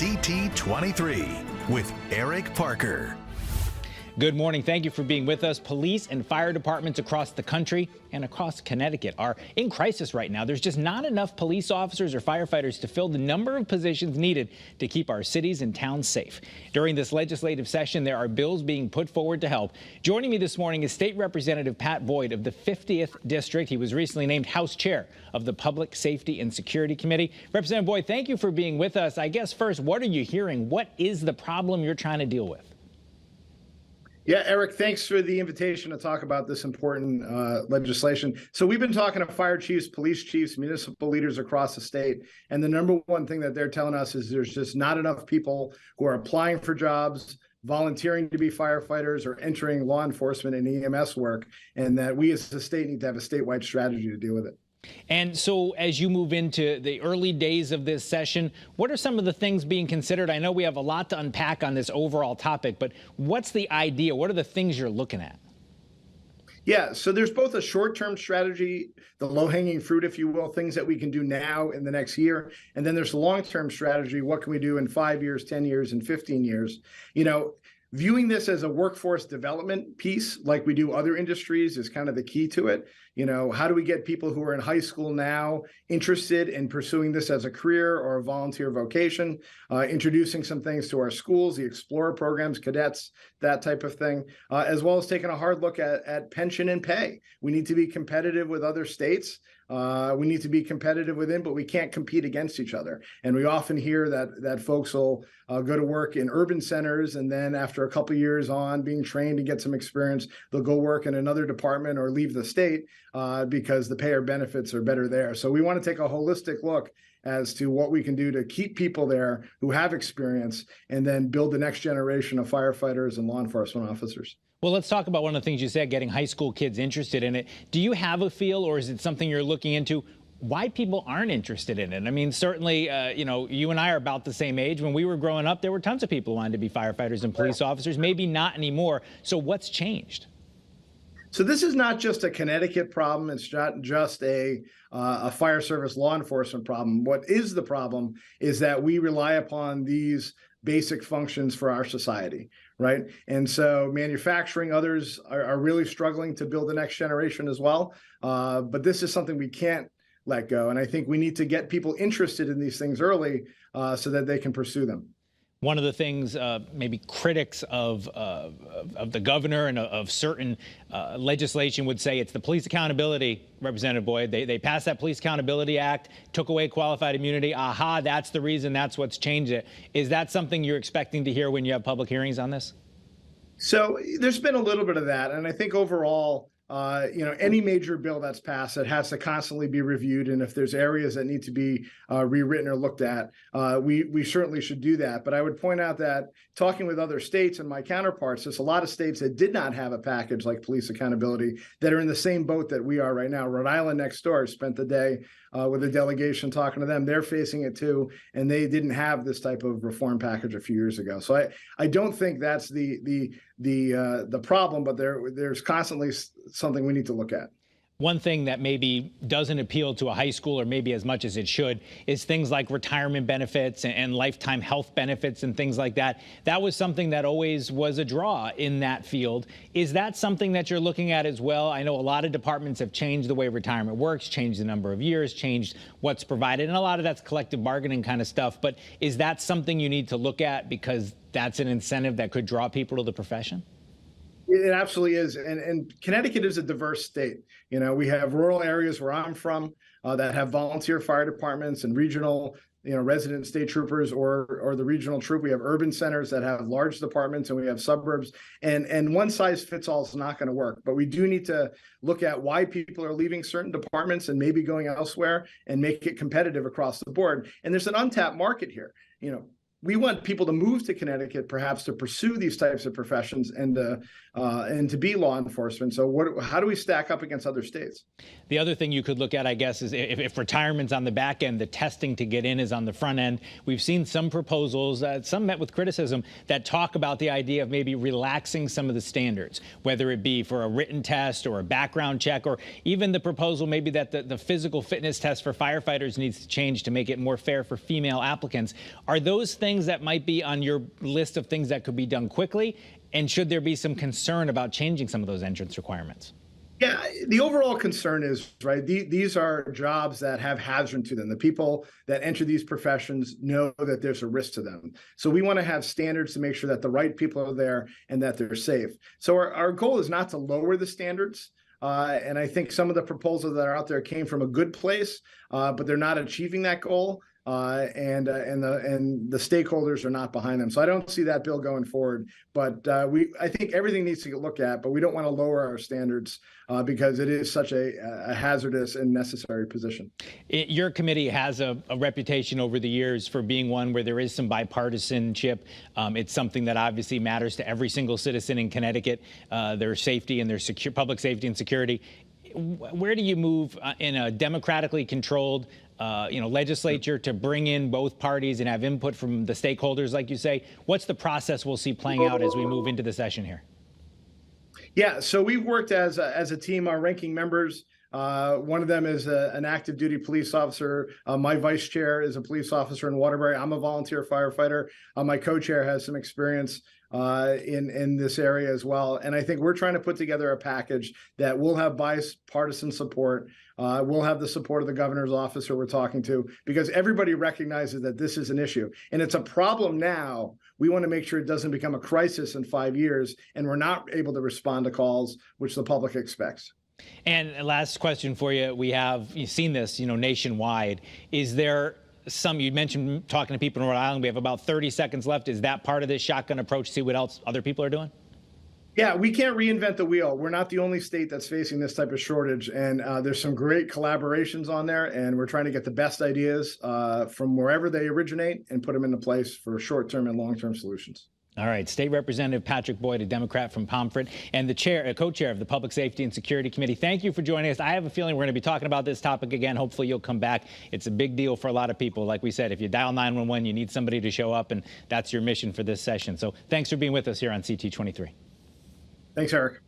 CT23 with Eric Parker. Good morning. Thank you for being with us. Police and fire departments across the country and across Connecticut are in crisis right now. There's just not enough police officers or firefighters to fill the number of positions needed to keep our cities and towns safe. During this legislative session, there are bills being put forward to help. Joining me this morning is State Representative Pat Boyd of the 50th District. He was recently named House Chair of the Public Safety and Security Committee. Representative Boyd, thank you for being with us. I guess first, what are you hearing? What is the problem you're trying to deal with? Yeah, Eric, thanks for the invitation to talk about this important legislation. So we've been talking to fire chiefs, police chiefs, municipal leaders across the state. And the number one thing that they're telling us is there's just not enough people who are applying for jobs, volunteering to be firefighters, or entering law enforcement and EMS work, and that we as a state need to have a statewide strategy to deal with it. And so as you move into the early days of this session, what are some of the things being considered? I know we have a lot to unpack on this overall topic, but what's the idea? What are the things you're looking at? Yeah, so there's both a short-term strategy, the low-hanging fruit, if you will, things that we can do now in the next year. And then there's the long-term strategy. What can we do in 5 years, 10 years, and 15 years? You know, viewing this as a workforce development piece, like we do other industries, is kind of the key to it. You know, how do we get people who are in high school now interested in pursuing this as a career or a volunteer vocation, introducing some things to our schools, the Explorer programs, cadets, that type of thing, as well as taking a hard look at pension and pay. We need to be competitive with other states. We need to be competitive within, but we can't compete against each other. And we often hear that folks will go to work in urban centers, and then after a couple of years on being trained and get some experience, they'll go work in another department or leave the state because the pay or benefits are better there. So we want to take a holistic look as to what we can do to keep people there who have experience, and then build the next generation of firefighters and law enforcement officers. Well, let's talk about one of the things you said, getting high school kids interested in it. Do you have a feel, or is it something you're looking into, why people aren't interested in it? I mean, certainly, you know, you and I are about the same age. When we were growing up, there were tons of people who wanted to be firefighters and police officers, maybe not anymore. So what's changed? So this is not just a Connecticut problem. It's not just a fire service law enforcement problem. What is the problem is that we rely upon these basic functions for our society, right? And so manufacturing, others are really struggling to build the next generation as well. But this is something we can't let go. And I think we need to get people interested in these things early so that they can pursue them. One of the things maybe critics of the governor and of certain legislation would say, it's the police accountability, Representative Boyd. They passed that Police Accountability Act, took away qualified immunity. Aha, that's the reason, that's what's changed it. Is that something you're expecting to hear when you have public hearings on this? So there's been a little bit of that. And I think overall, you know, any major bill that's passed, it has to constantly be reviewed. And if there's areas that need to be rewritten or looked at, we certainly should do that. But I would point out that talking with other states and my counterparts, there's a lot of states that did not have a package like police accountability that are in the same boat that we are right now. Rhode Island next door spent the day with a delegation talking to them. They're facing it too, and they didn't have this type of reform package a few years ago. So I don't think that's the problem, but there's constantly something we need to look at. One thing that maybe doesn't appeal to a high school, or maybe as much as it should, is things like retirement benefits and lifetime health benefits and things like that. That was something that always was a draw in that field. Is that something that you're looking at as well? I know a lot of departments have changed the way retirement works, changed the number of years, changed what's provided, and a lot of that's collective bargaining kind of stuff. But is that something you need to look at because that's an incentive that could draw people to the profession? It absolutely is. And Connecticut is a diverse state. You know, we have rural areas where I'm from that have volunteer fire departments and regional, you know, resident state troopers or the regional troop. We have urban centers that have large departments, and we have suburbs. And one size fits all is not going to work. But we do need to look at why people are leaving certain departments and maybe going elsewhere, and make it competitive across the board. And there's an untapped market here. You know, we want people to move to Connecticut, perhaps to pursue these types of professions and to be law enforcement. So how do we stack up against other states? The other thing you could look at, I guess, is if retirement's on the back end, the testing to get in is on the front end. We've seen some proposals, some met with criticism, that talk about the idea of maybe relaxing some of the standards, whether it be for a written test or a background check, or even the proposal maybe that the physical fitness test for firefighters needs to change to make it more fair for female applicants. Are those things things that might be on your list of things that could be done quickly? And should there be some concern about changing some of those entrance requirements? Yeah, the overall concern is, right, these are jobs that have hazard to them. The people that enter these professions know that there's a risk to them. So we want to have standards to make sure that the right people are there and that they're safe. So our goal is not to lower the standards. And I think some of the proposals that are out there came from a good place, but they're not achieving that goal. And the stakeholders are not behind them. So I don't see that bill going forward. But I think everything needs to get looked at, but we don't want to lower our standards because it is such a hazardous and necessary position. Your committee has a reputation over the years for being one where there is some bipartisanship. It's something that obviously matters to every single citizen in Connecticut, their safety and their public safety and security. Where do you move in a democratically controlled legislature to bring in both parties and have input from the stakeholders, like you say? What's the process we'll see playing out as we move into the session here? Yeah, so we've worked as a team, our ranking members. One of them is an active duty police officer. My vice chair is a police officer in Waterbury. I'm a volunteer firefighter. My co-chair has some experience in this area as well. And I think we're trying to put together a package that will have bipartisan support. We'll have the support of the governor's office who we're talking to, because everybody recognizes that this is an issue. And it's a problem now. We want to make sure it doesn't become a crisis in 5 years and we're not able to respond to calls, which the public expects. And last question for you. You've seen this, nationwide. Is there you mentioned talking to people in Rhode Island. We have about 30 seconds left. Is that part of this shotgun approach? See what else other people are doing? Yeah, we can't reinvent the wheel. We're not the only state that's facing this type of shortage. And there's some great collaborations on there. And we're trying to get the best ideas from wherever they originate and put them into place for short-term and long-term solutions. All right. State Representative Patrick Boyd, a Democrat from Pomfret, and the co-chair of the Public Safety and Security Committee. Thank you for joining us. I have a feeling we're going to be talking about this topic again. Hopefully you'll come back. It's a big deal for a lot of people. Like we said, if you dial 911, you need somebody to show up, and that's your mission for this session. So thanks for being with us here on CT23. Thanks, Eric.